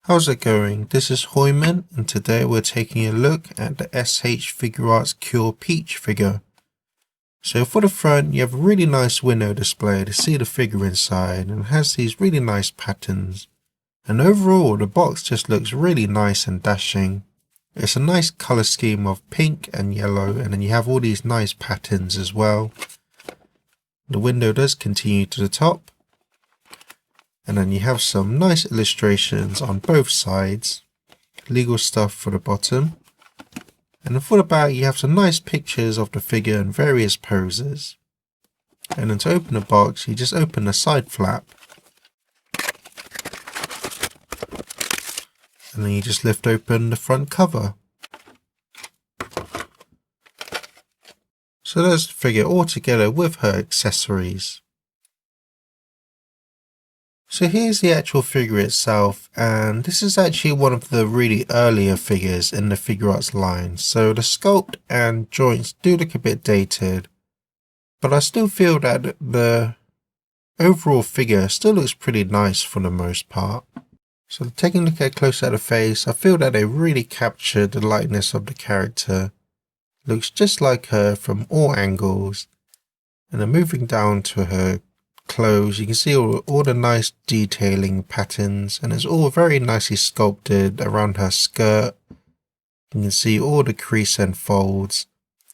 How's it going? This is Hoiman, and today we're taking a look at the S.H.Figuarts Cure Peach figure. So for the front, you have a really nice window display to see the figure inside, and it has these really nice patterns. And overall, the box just looks really nice and dashing. It's a nice color scheme of pink and yellow, and then you have all these nice patterns as well. The window does continue to the top. And then you have some nice illustrations on both sides, legal stuff for the bottom. And then for the back, you have some nice pictures of the figure in various poses. And then to open the box, you just open the side flap. And then you just lift open the front cover. So there's the figure all together with her accessories. So here's the actual figure itself, and this is actually one of the really earlier figures in the Figuarts line, so the sculpt and joints do look a bit dated, but I still feel that the overall figure still looks pretty nice for the most part. So taking a look at close at the face, I feel that they really captured the likeness of the character. Looks just like her from all angles, and then moving down to her clothes, you can see all the nice detailing patterns, and it's all very nicely sculpted around her skirt. You can see all the crease and folds,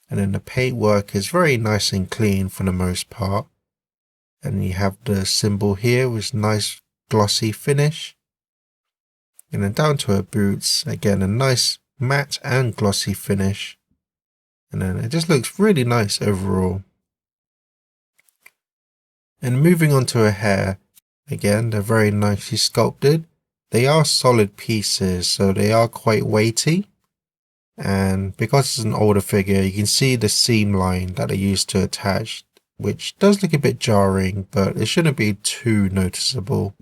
and then the paintwork is very nice and clean for the most part. And you have the symbol here with nice glossy finish, and then down to her boots, again a nice matte and glossy finish, and then it just looks really nice overall. And moving on to her hair, again, they're very nicely sculpted. They are solid pieces, so they are quite weighty. And because it's an older figure, you can see the seam line that they used to attach, which does look a bit jarring, but it shouldn't be too noticeable.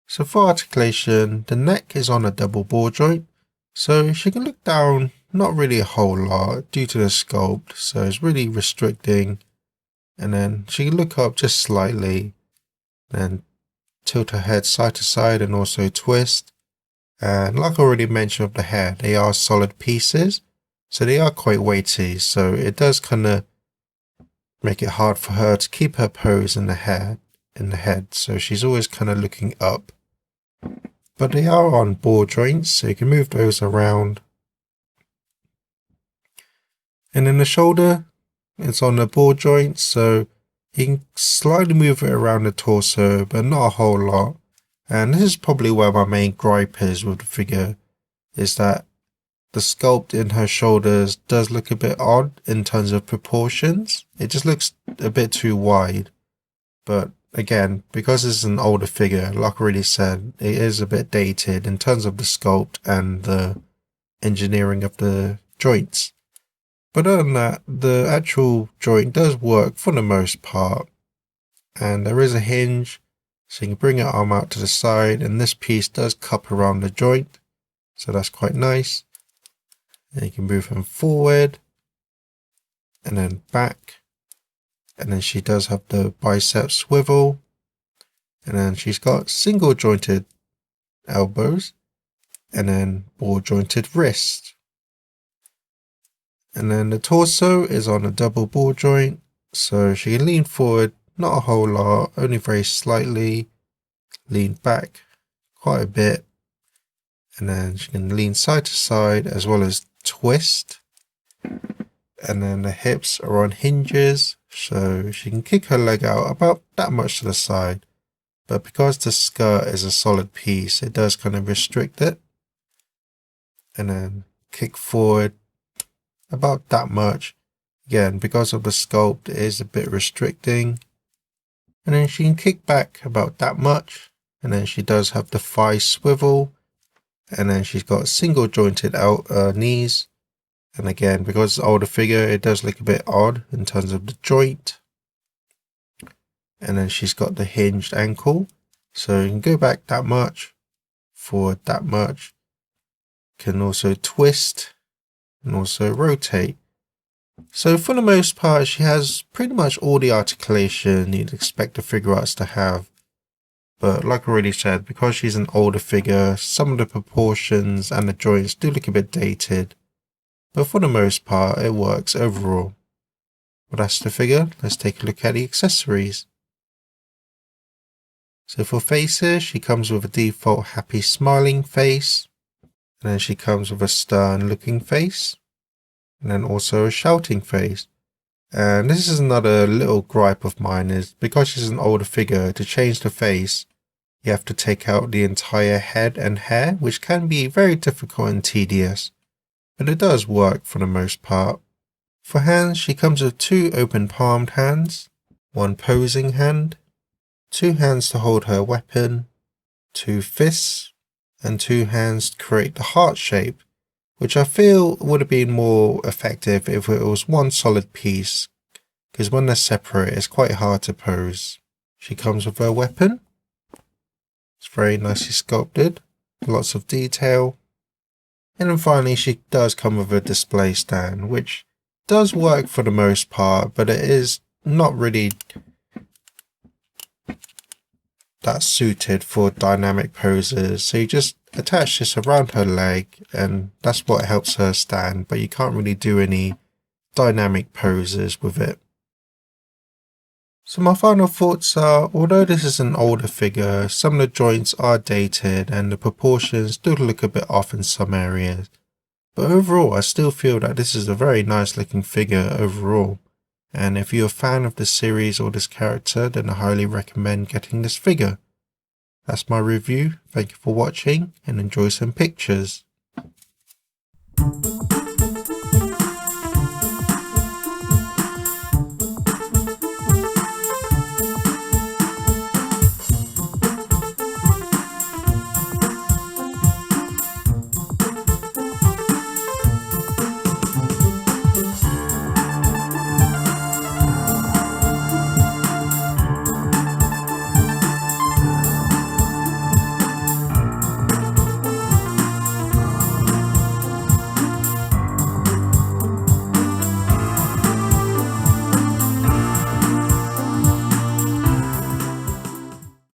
So for articulation, the neck is on a double ball joint, so she can look down not really a whole lot due to the sculpt, so it's really restricting. And then she can look up just slightly and tilt her head side to side and also twist. And like I already mentioned of the hair, they are solid pieces, so they are quite weighty, so it does kind of make it hard for her to keep her pose in the head, so she's always kind of looking up. But they are on ball joints, so you can move those around. And then the shoulder, it's on the ball joint, so you can slightly move it around the torso, but not a whole lot. And this is probably where my main gripe is with the figure, is that the sculpt in her shoulders does look a bit odd in terms of proportions. It just looks a bit too wide. But again, because it's an older figure, like I already said, it is a bit dated in terms of the sculpt and the engineering of the joints. But other than that, the actual joint does work for the most part. And there is a hinge, so you can bring your arm out to the side, and this piece does cup around the joint, so that's quite nice. And you can move him forward, and then back. And then she does have the bicep swivel. And then she's got single jointed elbows, and then ball jointed wrists. And then the torso is on a double ball joint, so she can lean forward, not a whole lot, only very slightly, lean back quite a bit, and then she can lean side to side as well as twist. And then the hips are on hinges, so she can kick her leg out about that much to the side, but because the skirt is a solid piece, it does kind of restrict it. And then kick forward about that much. Again, because of the sculpt, it is a bit restricting. And then she can kick back about that much. And then she does have the thigh swivel. And then she's got single jointed knees. And again, because it's an older figure, it does look a bit odd in terms of the joint. And then she's got the hinged ankle. So you can go back that much, forward that much. Can also twist and also rotate. So for the most part, she has pretty much all the articulation you'd expect the Figuarts to have. But like I already said, because she's an older figure, some of the proportions and the joints do look a bit dated. But for the most part, it works overall. Well, that's the figure. Let's take a look at the accessories. So for faces, she comes with a default happy smiling face. And then she comes with a stern looking face. And then also a shouting face. And this is another little gripe of mine, is because she's an older figure, to change the face, you have to take out the entire head and hair, which can be very difficult and tedious. But it does work for the most part. For hands, she comes with 2 open palmed hands, 1 posing hand, 2 hands to hold her weapon, 2 fists, and 2 hands to create the heart shape, which I feel would have been more effective if it was one solid piece, because when they're separate it's quite hard to pose. She comes with her weapon. It's very nicely sculpted, lots of detail. And then finally she does come with a display stand, which does work for the most part, but it is not really that suited for dynamic poses. So you just attach this around her leg and that's what helps her stand, but you can't really do any dynamic poses with it. So my final thoughts are, although this is an older figure, some of the joints are dated and the proportions do look a bit off in some areas. But overall, I still feel that this is a very nice looking figure overall. And if you're a fan of this series or this character, then I highly recommend getting this figure. That's my review. Thank you for watching and enjoy some pictures.